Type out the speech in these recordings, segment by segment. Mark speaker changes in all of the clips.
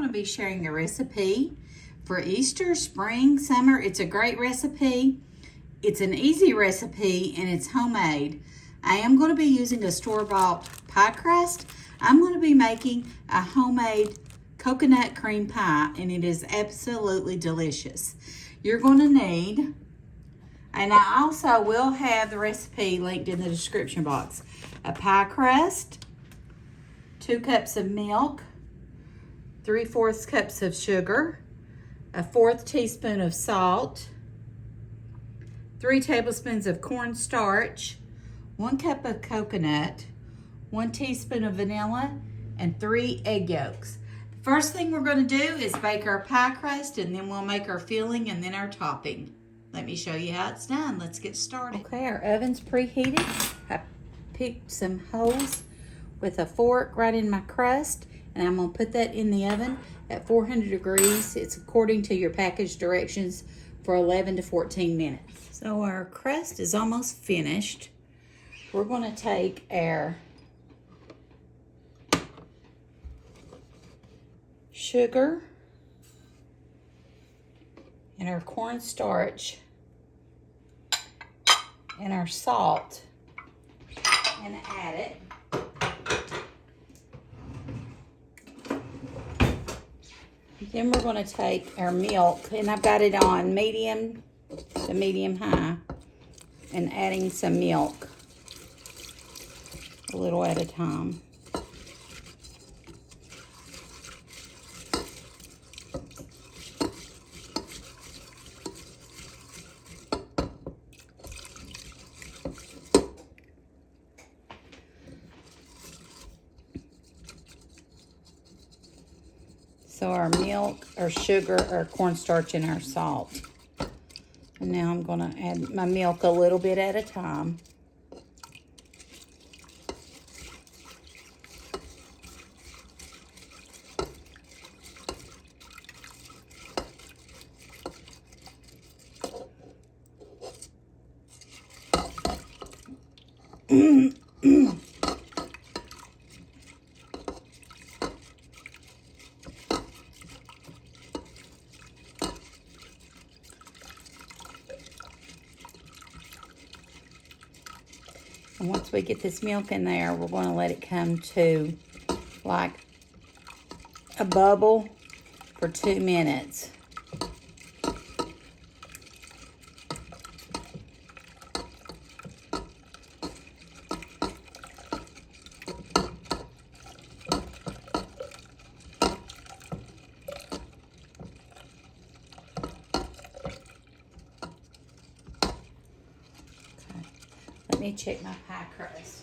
Speaker 1: to be sharing a recipe for Easter, spring, summer. It's a great recipe. It's an easy recipe and it's homemade. I am going to be using a store-bought pie crust. I'm going to be making a homemade coconut cream pie and it is absolutely delicious. You're going to need, and I also will have the recipe linked in the description box, a pie crust, 2 cups of milk, 3/4 cups of sugar, a 1/4 teaspoon of salt, 3 tablespoons of cornstarch, 1 cup of coconut, 1 teaspoon of vanilla, and 3 egg yolks. The first thing we're going to do is bake our pie crust, and then we'll make our filling and then our topping. Let me show you how it's done. Let's get started. Okay, our oven's preheated. I picked some holes with a fork right in my crust, and I'm going to put that in the oven at 400 degrees. It's according to your package directions for 11 to 14 minutes. So our crust is almost finished. We're going to take our sugar and our cornstarch and our salt and add it. Then we're going to take our milk, and I've got it on medium to medium-high, and adding some milk a little at a time. So our milk, our sugar, our cornstarch, and our salt. And now I'm going to add my milk a little bit at a time. And once we get this milk in there, we're going to let it come to like a bubble for 2 minutes. Let me check my pie crust.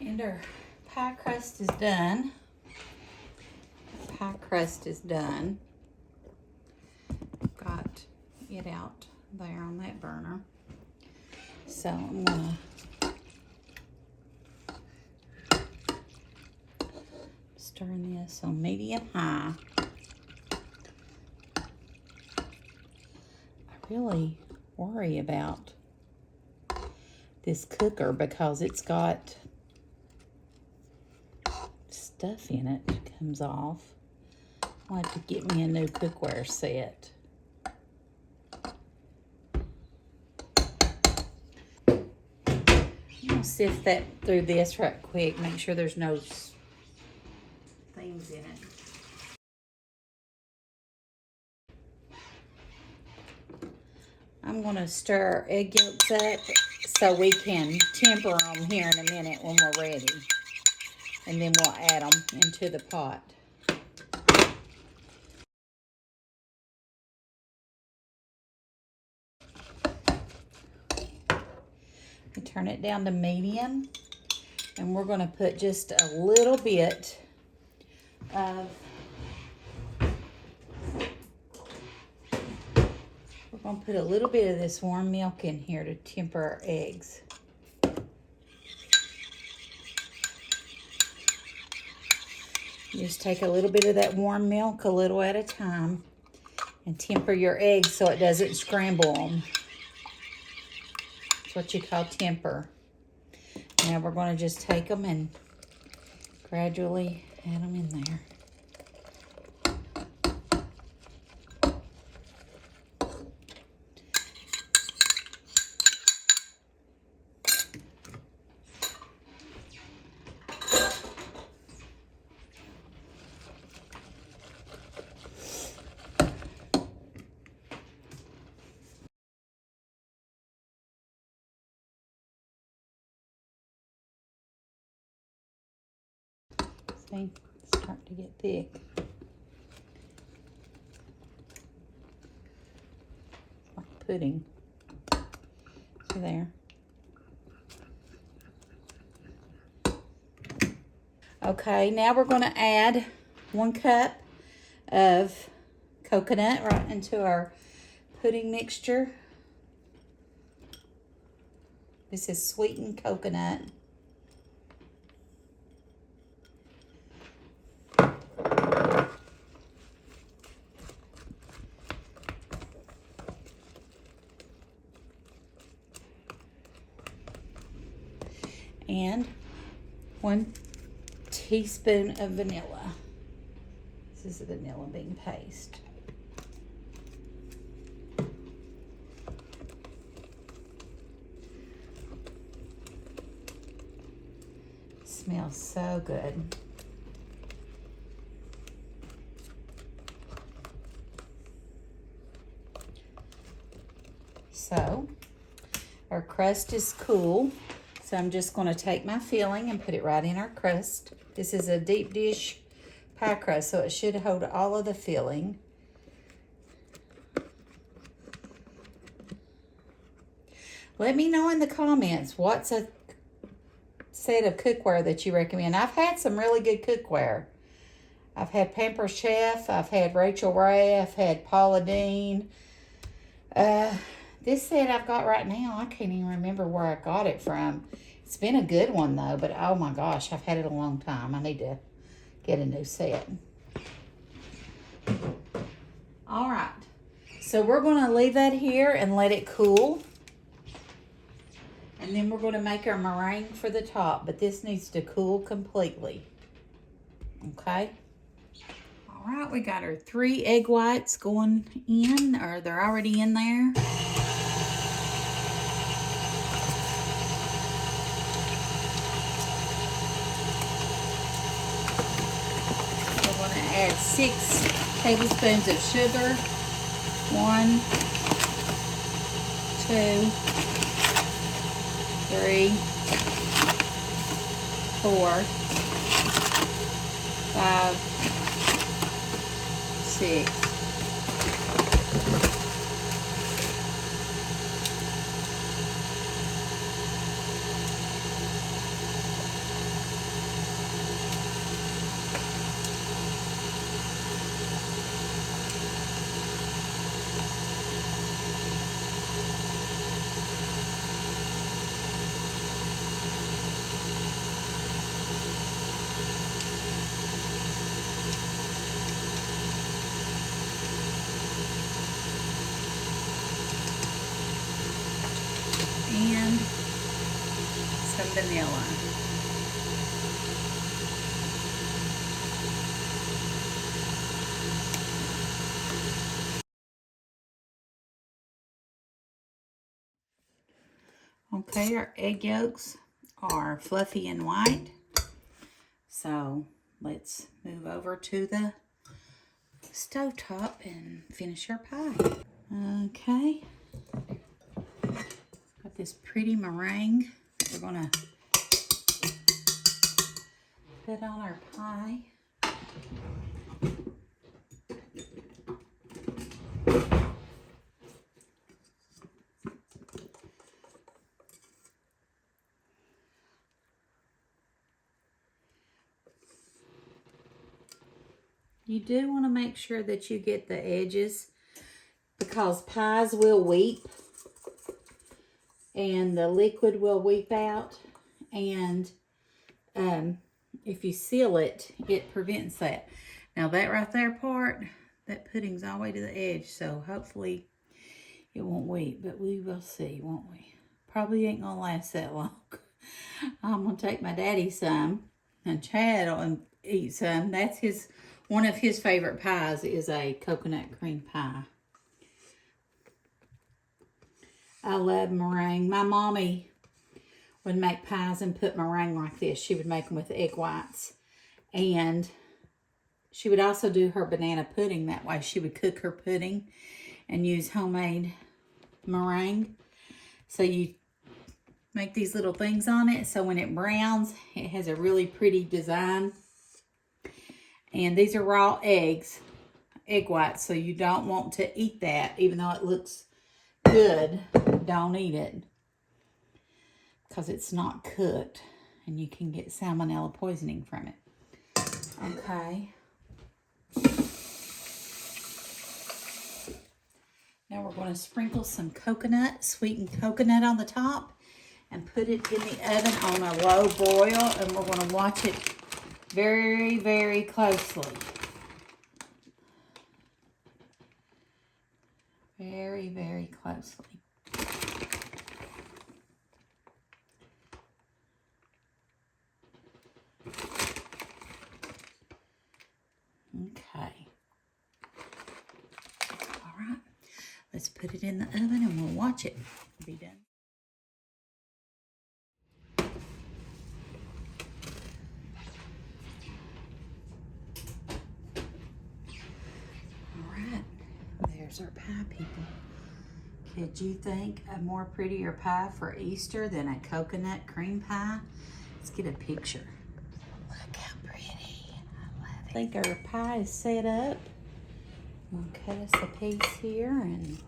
Speaker 1: And our pie crust is done. Pie crust is done. Got it out there on that burner. So I'm gonna stirring this on medium-high. I really worry about this cooker because it's got stuff in it that comes off. I'll have to get me a new cookware set. I'm gonna sift that through this right quick, make sure there's no things in it. I'm going to stir our egg yolks up so we can temper them here in a minute when we're ready. And then we'll add them into the pot. We turn it down to medium. And we're going to put just a little bit of, we're going to put a little bit of this warm milk in here to temper our eggs. Just take a little bit of that warm milk, a little at a time, And temper your eggs so it doesn't scramble them. That's what you call temper. Now we're going to just take them and gradually add them in there. See, it's starting to get thick. It's like pudding. See there? Okay, now we're going to add 1 cup of coconut right into our pudding mixture. This is sweetened coconut. And 1 teaspoon of vanilla. This is the vanilla bean paste. Smells so good. So, our crust is cool. So I'm just going to take my filling and put it right in our crust. This is a deep dish pie crust, so it should hold all of the filling. Let me know in the comments what's a set of cookware that you recommend. I've had some really good cookware. I've had Pamper Chef, I've had Rachel Ray, I've had Paula Deen. This set I've got right now, I can't even remember where I got it from. It's been a good one though, but oh my gosh, I've had it a long time. I need to get a new set. All right, so we're going to leave that here and let it cool. And then we're going to make our meringue for the top, but this needs to cool completely. Okay. All right, we got our 3 egg whites going in, or they're already in there. We're going to add 6 tablespoons of sugar. 1, 2, 3, 4, 5, 6. And some vanilla. Okay, our egg yolks are fluffy and white. So let's move over to the stovetop and finish our pie. Okay. Got this pretty meringue we're gonna put on our pie. You do want to make sure that you get the edges, because pies will weep and the liquid will weep out, and if you seal it, it prevents that. Now that right there part, that pudding's all the way to the edge, so hopefully it won't weep, but we will see, won't we? Probably ain't gonna last that long. I'm gonna take my daddy some, and Chad will eat some. That's one of his favorite pies is a coconut cream pie. I love meringue. My mommy would make pies and put meringue like this. She would make them with egg whites. And she would also do her banana pudding that way. She would cook her pudding and use homemade meringue. So you make these little things on it. So when it browns, it has a really pretty design. And these are raw eggs, egg whites. So you don't want to eat that, even though it looks good. Don't eat it because it's not cooked and you can get salmonella poisoning from it. Okay. Now we're going to sprinkle some coconut, sweetened coconut on the top and put it in the oven on a low boil, and we're going to watch it very, very closely. Very, very closely. Okay. All right. Let's put it in the oven and we'll watch it be done. All right. There's our pie, people. Could you think a more prettier pie for Easter than a coconut cream pie? Let's get a picture. Look how pretty. I love it. I think our pie is set up. We'll cut us a piece here and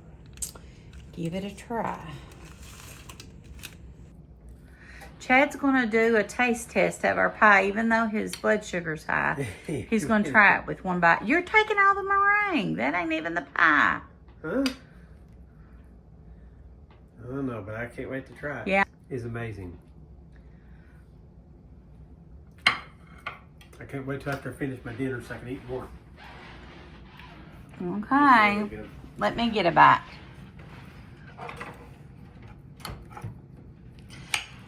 Speaker 1: give it a try. Chad's gonna do a taste test of our pie, even though his blood sugar's high. He's gonna try it with one bite. You're taking all the meringue. That ain't even the pie.
Speaker 2: Huh? I don't know, but I can't wait to try it.
Speaker 1: Yeah.
Speaker 2: It's amazing. I can't wait till after I finish my dinner so I can eat more.
Speaker 1: Okay.
Speaker 2: Really
Speaker 1: let me get a bite.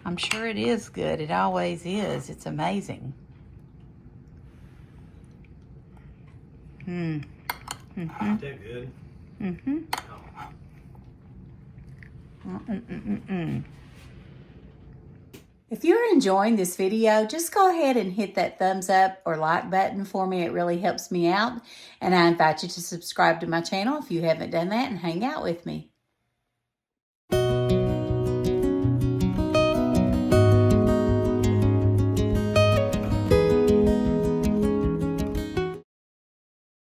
Speaker 1: I'm sure it is good. It always is. It's amazing.
Speaker 2: Mm-hmm. They're good.
Speaker 1: Mm-hmm. If you're enjoying this video, just go ahead and hit that thumbs up or like button for me. It really helps me out. And I invite you to subscribe to my channel if you haven't done that and hang out with me.